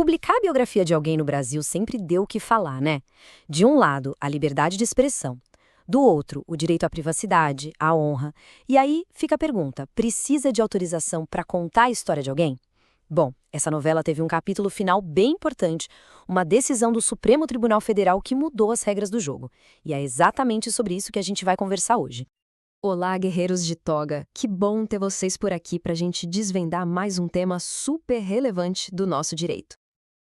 Publicar a biografia de alguém no Brasil sempre deu o que falar, né? De um lado, a liberdade de expressão. Do outro, o direito à privacidade, à honra. E aí fica a pergunta: precisa de autorização para contar a história de alguém? Bom, essa novela teve um capítulo final bem importante, uma decisão do Supremo Tribunal Federal que mudou as regras do jogo. E é exatamente sobre isso que a gente vai conversar hoje. Olá, guerreiros de toga! Que bom ter vocês por aqui para a gente desvendar mais um tema super relevante do nosso direito.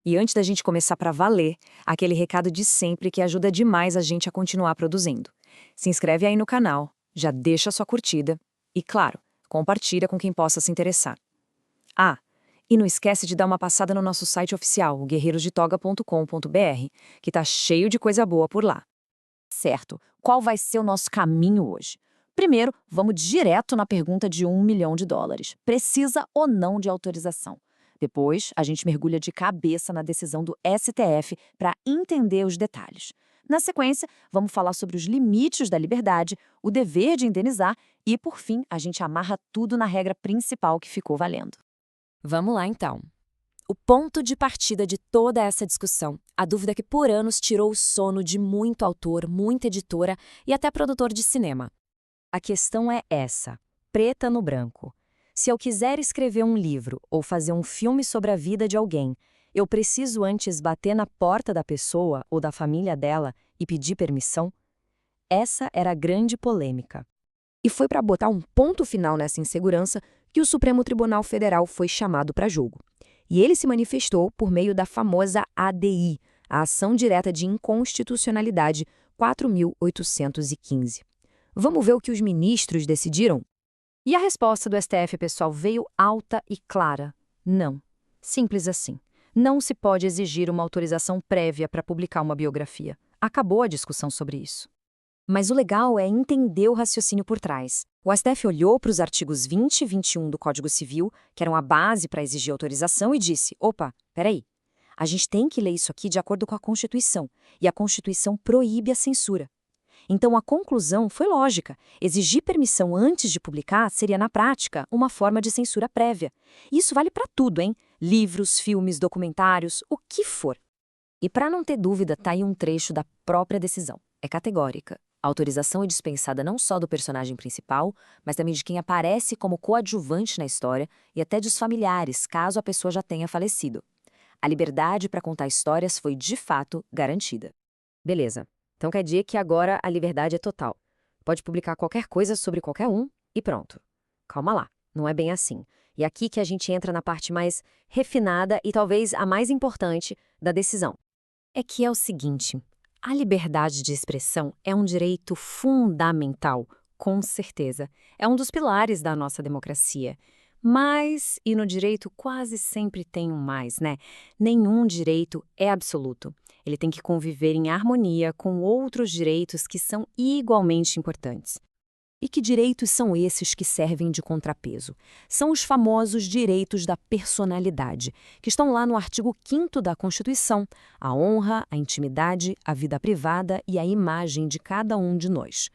E antes da gente começar para valer, aquele recado de sempre que ajuda demais a gente a continuar produzindo. Se inscreve aí no canal, já deixa sua curtida e, claro, compartilha com quem possa se interessar. Ah, e não esquece de dar uma passada no nosso site oficial, o guerreirosdetoga.com.br, que tá cheio de coisa boa por lá. Certo, qual vai ser o nosso caminho hoje? Primeiro, vamos direto na pergunta de US$ 1 milhão. Precisa ou não de autorização? Depois, a gente mergulha de cabeça na decisão do STF para entender os detalhes. Na sequência, vamos falar sobre os limites da liberdade, o dever de indenizar e, por fim, a gente amarra tudo na regra principal que ficou valendo. Vamos lá, então. O ponto de partida de toda essa discussão, a dúvida que por anos tirou o sono de muito autor, muita editora e até produtor de cinema. A questão é essa, preta no branco. Se eu quiser escrever um livro ou fazer um filme sobre a vida de alguém, eu preciso antes bater na porta da pessoa ou da família dela e pedir permissão? Essa era a grande polêmica. E foi para botar um ponto final nessa insegurança que o Supremo Tribunal Federal foi chamado para julgo. E ele se manifestou por meio da famosa ADI, a Ação Direta de Inconstitucionalidade 4.815. Vamos ver o que os ministros decidiram? E a resposta do STF, pessoal, veio alta e clara. Não. Simples assim. Não se pode exigir uma autorização prévia para publicar uma biografia. Acabou a discussão sobre isso. Mas o legal é entender o raciocínio por trás. O STF olhou para os artigos 20 e 21 do Código Civil, que eram a base para exigir autorização, e disse: opa, peraí, a gente tem que ler isso aqui de acordo com a Constituição, e a Constituição proíbe a censura. Então a conclusão foi lógica. Exigir permissão antes de publicar seria, na prática, uma forma de censura prévia. Isso vale para tudo, hein? Livros, filmes, documentários, o que for. E para não ter dúvida, tá aí um trecho da própria decisão. É categórica. A autorização é dispensada não só do personagem principal, mas também de quem aparece como coadjuvante na história e até dos familiares, caso a pessoa já tenha falecido. A liberdade para contar histórias foi, de fato, garantida. Beleza. Então quer dizer que agora a liberdade é total. Pode publicar qualquer coisa sobre qualquer um e pronto. Calma lá, não é bem assim. E aqui que a gente entra na parte mais refinada e talvez a mais importante da decisão. É que é o seguinte: a liberdade de expressão é um direito fundamental, com certeza. É um dos pilares da nossa democracia. Mas, e no direito quase sempre tem um mais, né? Nenhum direito é absoluto. Ele tem que conviver em harmonia com outros direitos que são igualmente importantes. E que direitos são esses que servem de contrapeso? São os famosos direitos da personalidade, que estão lá no artigo 5º da Constituição: a honra, a intimidade, a vida privada e a imagem de cada um de nós.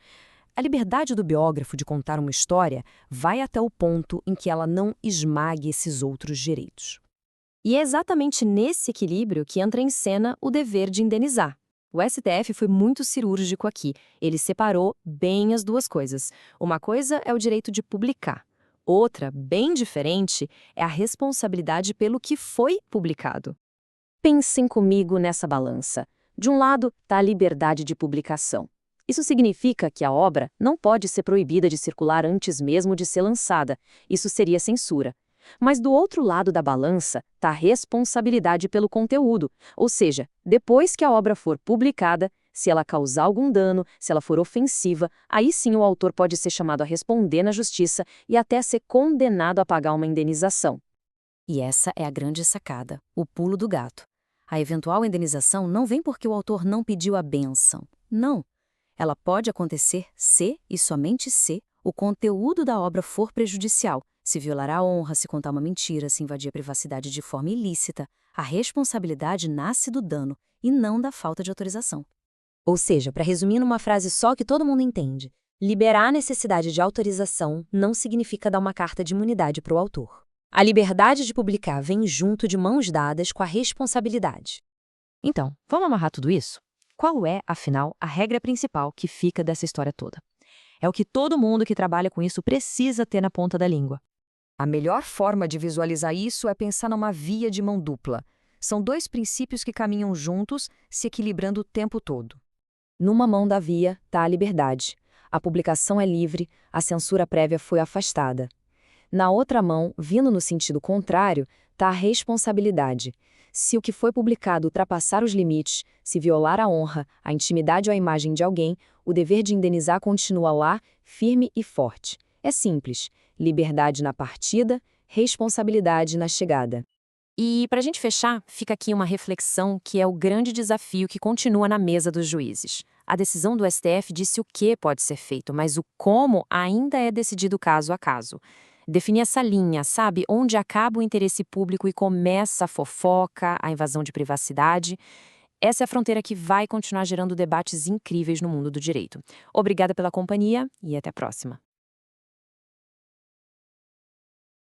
A liberdade do biógrafo de contar uma história vai até o ponto em que ela não esmague esses outros direitos. E é exatamente nesse equilíbrio que entra em cena o dever de indenizar. O STF foi muito cirúrgico aqui. Ele separou bem as duas coisas. Uma coisa é o direito de publicar. Outra, bem diferente, é a responsabilidade pelo que foi publicado. Pensem comigo nessa balança. De um lado está a liberdade de publicação. Isso significa que a obra não pode ser proibida de circular antes mesmo de ser lançada. Isso seria censura. Mas do outro lado da balança está a responsabilidade pelo conteúdo, ou seja, depois que a obra for publicada, se ela causar algum dano, se ela for ofensiva, aí sim o autor pode ser chamado a responder na justiça e até ser condenado a pagar uma indenização. E essa é a grande sacada, o pulo do gato. A eventual indenização não vem porque o autor não pediu a bênção. Não. Ela pode acontecer se, e somente se, o conteúdo da obra for prejudicial, se violar a honra, se contar uma mentira, se invadir a privacidade de forma ilícita. A responsabilidade nasce do dano e não da falta de autorização. Ou seja, para resumir numa frase só que todo mundo entende, liberar a necessidade de autorização não significa dar uma carta de imunidade para o autor. A liberdade de publicar vem junto de mãos dadas com a responsabilidade. Então, vamos amarrar tudo isso? Qual é, afinal, a regra principal que fica dessa história toda? É o que todo mundo que trabalha com isso precisa ter na ponta da língua. A melhor forma de visualizar isso é pensar numa via de mão dupla. São dois princípios que caminham juntos, se equilibrando o tempo todo. Numa mão da via está a liberdade. A publicação é livre, a censura prévia foi afastada. Na outra mão, vindo no sentido contrário, está a responsabilidade. Se o que foi publicado ultrapassar os limites, se violar a honra, a intimidade ou a imagem de alguém, o dever de indenizar continua lá, firme e forte. É simples. Liberdade na partida, responsabilidade na chegada. E, para a gente fechar, fica aqui uma reflexão que é o grande desafio que continua na mesa dos juízes. A decisão do STF disse o que pode ser feito, mas o como ainda é decidido caso a caso. Definir essa linha, sabe? Onde acaba o interesse público e começa a fofoca, a invasão de privacidade. Essa é a fronteira que vai continuar gerando debates incríveis no mundo do direito. Obrigada pela companhia e até a próxima.